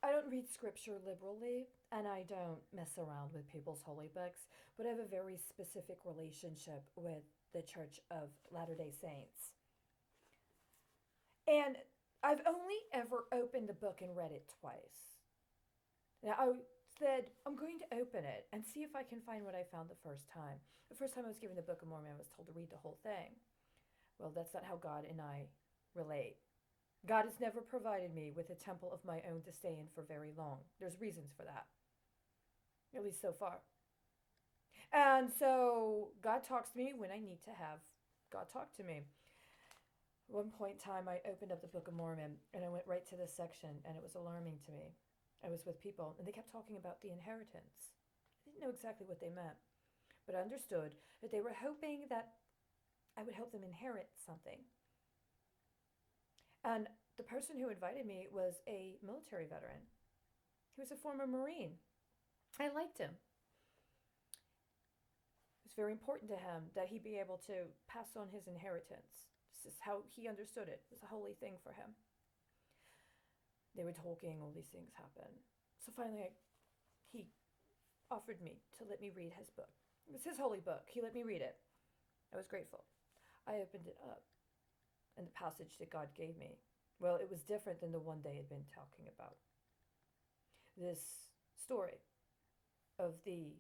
I don't read scripture liberally, and I don't mess around with people's holy books, but I have a very specific relationship with the Church of Latter-day Saints. And I've only ever opened the book and read it twice. Now, I said, I'm going to open it and see if I can find what I found the first time. The first time I was given the Book of Mormon, I was told to read the whole thing. Well, that's not how God and I relate. God has never provided me with a temple of my own to stay in for very long. There's reasons for that, at least so far. And so God talks to me when I need to have God talk to me. At one point in time, I opened up the Book of Mormon and I went right to this section, and it was alarming to me. I was with people and they kept talking about the inheritance. I didn't know exactly what they meant, but I understood that they were hoping that I would help them inherit something. And the person who invited me was a military veteran. He was a former Marine. I liked him. It was very important to him that he be able to pass on his inheritance. This is how he understood it. It was a holy thing for him. They were talking, all these things happened. So finally, he offered me to let me read his book. It was his holy book. He let me read it. I was grateful. I opened it up, and the passage that God gave me, well, it was different than the one they had been talking about. This story of the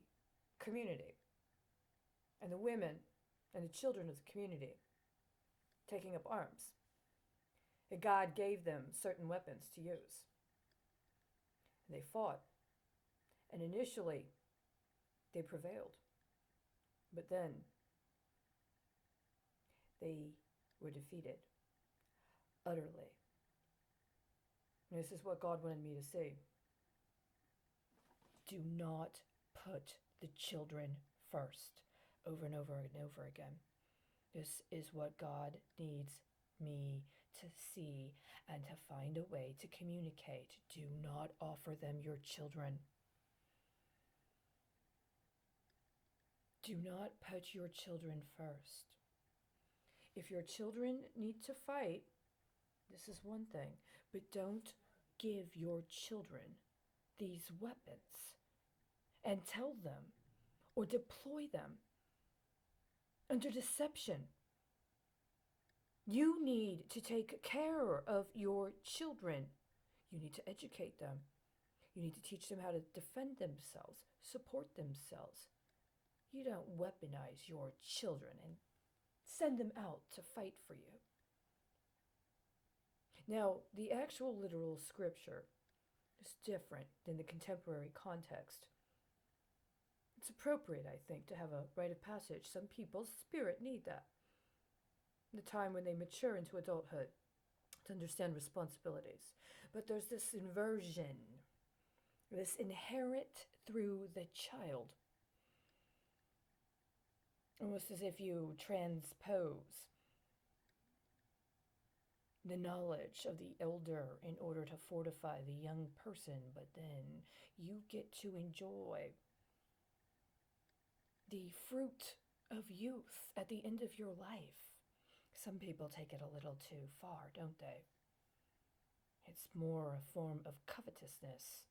community and the women and the children of the community taking up arms. That God gave them certain weapons to use. And they fought. And initially, they prevailed. But then, they were defeated. Utterly. And this is what God wanted me to see. Do not put the children first. Over and over and over again. This is what God needs me to see and to find a way to communicate. Do not offer them your children. Do not put your children first. If your children need to fight, this is one thing, but don't give your children these weapons and tell them or deploy them under deception. You need to take care of your children. You need to educate them. You need to teach them how to defend themselves, support themselves. You don't weaponize your children and send them out to fight for you. Now, the actual literal scripture is different than the contemporary context. It's appropriate, I think, to have a rite of passage. Some people's spirit need that. The time when they mature into adulthood to understand responsibilities. But there's this inversion, this inherit through the child. Almost as if you transpose the knowledge of the elder in order to fortify the young person, but then you get to enjoy the fruit of youth at the end of your life. Some people take it a little too far, don't they? It's more a form of covetousness,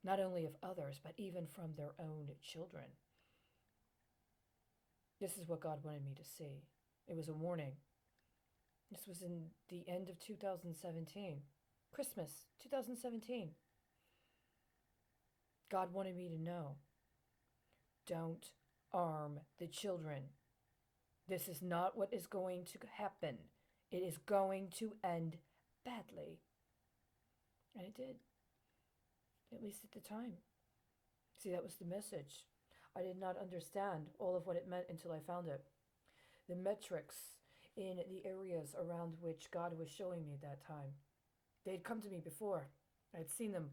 not only of others, but even from their own children. This is what God wanted me to see. It was a warning. This was in the end of 2017. Christmas 2017. God wanted me to know. Don't arm the children. This is not what is going to happen. It is going to end badly. And it did. At least at the time. See, that was the message. I did not understand all of what it meant until I found it. The metrics in the areas around which God was showing me at that time. They had come to me before. I had seen them.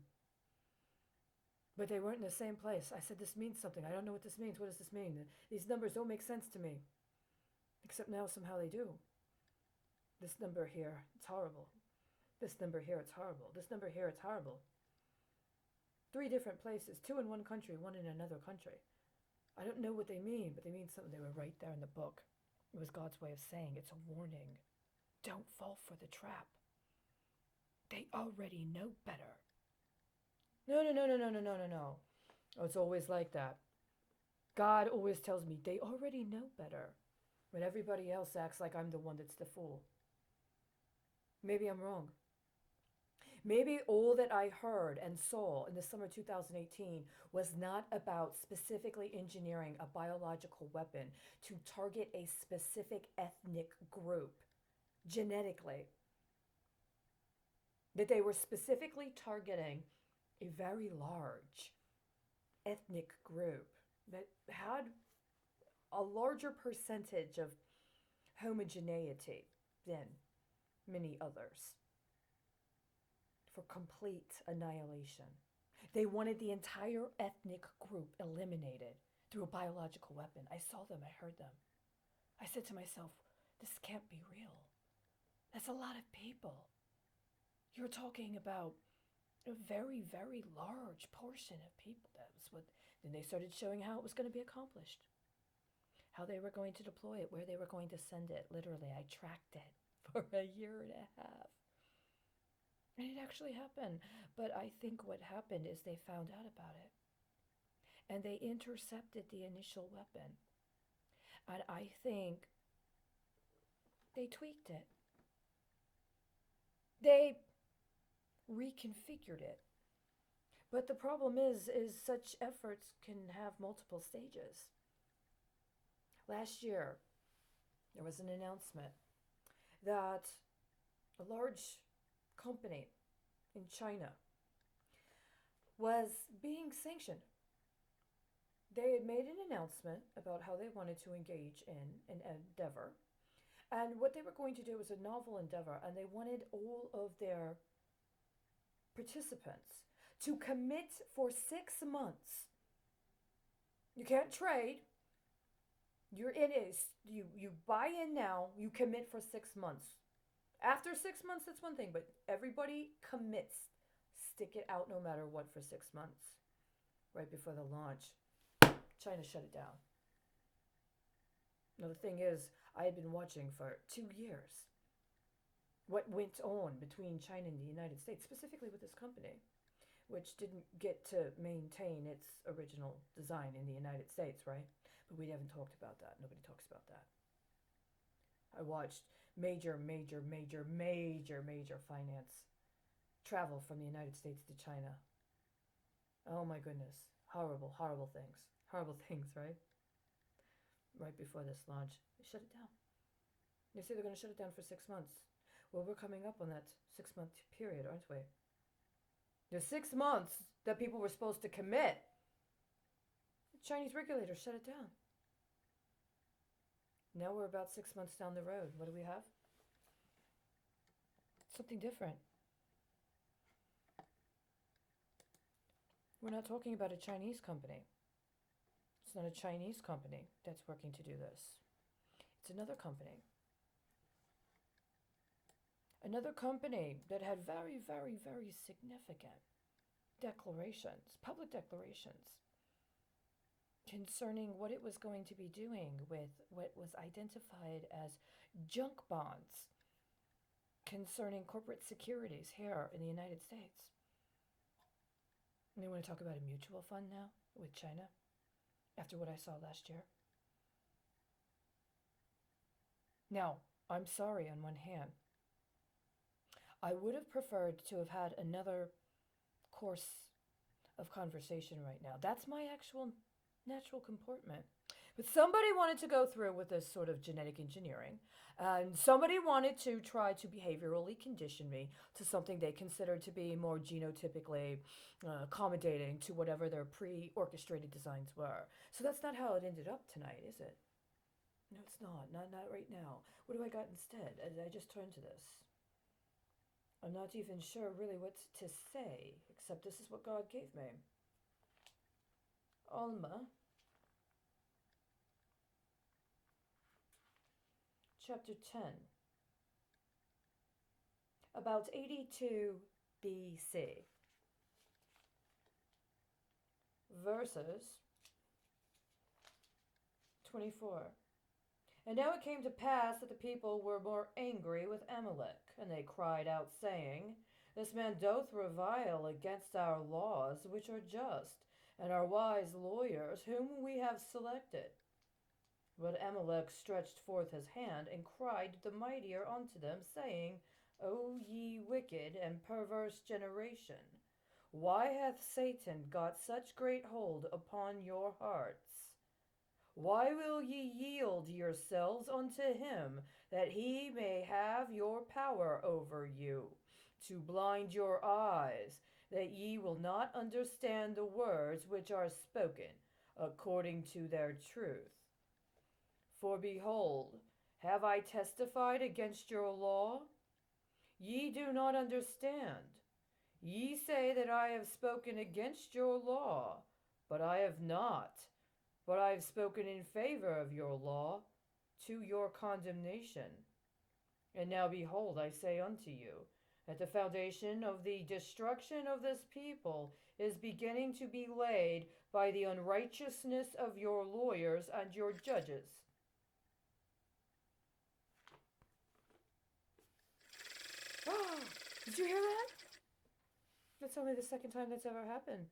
But they weren't in the same place. I said, this means something. I don't know what this means. What does this mean? These numbers don't make sense to me. Except now somehow they do. This number here, it's horrible. This number here, it's horrible. This number here, it's horrible. 3 different places. 2 in one country, 1 in another country. I don't know what they mean, but they mean something. They were right there in the book. It was God's way of saying it's a warning. Don't fall for the trap. They already know better. No, no, no, no, no, no, no, no, no. Oh, it's always like that. God always tells me they already know better, but everybody else acts like I'm the one that's the fool. Maybe I'm wrong. Maybe all that I heard and saw in the summer 2018 was not about specifically engineering a biological weapon to target a specific ethnic group genetically. That they were specifically targeting a very large ethnic group that had a larger percentage of homogeneity than many others for complete annihilation. They wanted the entire ethnic group eliminated through a biological weapon. I saw them, I heard them. I said to myself, this can't be real. That's a lot of people. You're talking about a very, very large portion of people. That was what. Then they started showing how it was going to be accomplished, how they were going to deploy it, where they were going to send it. Literally, I tracked it for a year and a half. And it actually happened. But I think what happened is they found out about it. And they intercepted the initial weapon. And I think they tweaked it. They reconfigured it. But the problem is such efforts can have multiple stages. Last year, there was an announcement that a large company in China was being sanctioned. They had made an announcement about how they wanted to engage in an endeavor. And what they were going to do was a novel endeavor, and they wanted all of their participants to commit for 6 months. You can't trade. You're in it. You buy in now, you commit for 6 months. After 6 months, that's one thing, but everybody commits. Stick it out no matter what for 6 months. Right before the launch, China shut it down. Now, the thing is, I had been watching for 2 years what went on between China and the United States, specifically with this company, which didn't get to maintain its original design in the United States, right? But we haven't talked about that. Nobody talks about that. I watched major finance travel from the United States to China. Oh my goodness. Horrible things. Horrible things, right? Right before this launch, they shut it down. They say they're going to shut it down for 6 months. Well, we're coming up on that 6 month period, aren't we? There's 6 months that people were supposed to commit. The Chinese regulators shut it down. Now we're about 6 months down the road. What do we have? Something different. We're not talking about a Chinese company. It's not a Chinese company that's working to do this. It's another company. Another company that had very significant declarations, public declarations, concerning what it was going to be doing with what was identified as junk bonds concerning corporate securities here in the United States. And they want to talk about a mutual fund now with China after what I saw last year. Now, I'm sorry on one hand. I would have preferred to have had another course of conversation right now. That's my actual natural comportment. But somebody wanted to go through with this sort of genetic engineering, and somebody wanted to try to behaviorally condition me to something they considered to be more genotypically accommodating to whatever their pre-orchestrated designs were. So that's not how it ended up tonight, is it? No, it's not. Not right now. What do I got instead? I just turned to this. I'm not even sure really what to say, except this is what God gave me. Alma, chapter 10, about 82 BC, verses 24. And now it came to pass that the people were more angry with Amalek, and they cried out, saying, This man doth revile against our laws, which are just, and our wise lawyers, whom we have selected. But Amalek stretched forth his hand, and cried the mightier unto them, saying, O ye wicked and perverse generation, why hath Satan got such great hold upon your hearts? Why will ye yield yourselves unto him, that he may have your power over you, to blind your eyes, that ye will not understand the words which are spoken according to their truth? For behold, have I testified against your law? Ye do not understand. Ye say that I have spoken against your law, but I have not. But I have spoken in favor of your law, to your condemnation. And now behold, I say unto you, that the foundation of the destruction of this people is beginning to be laid by the unrighteousness of your lawyers and your judges. Did you hear that? That's only the second time that's ever happened.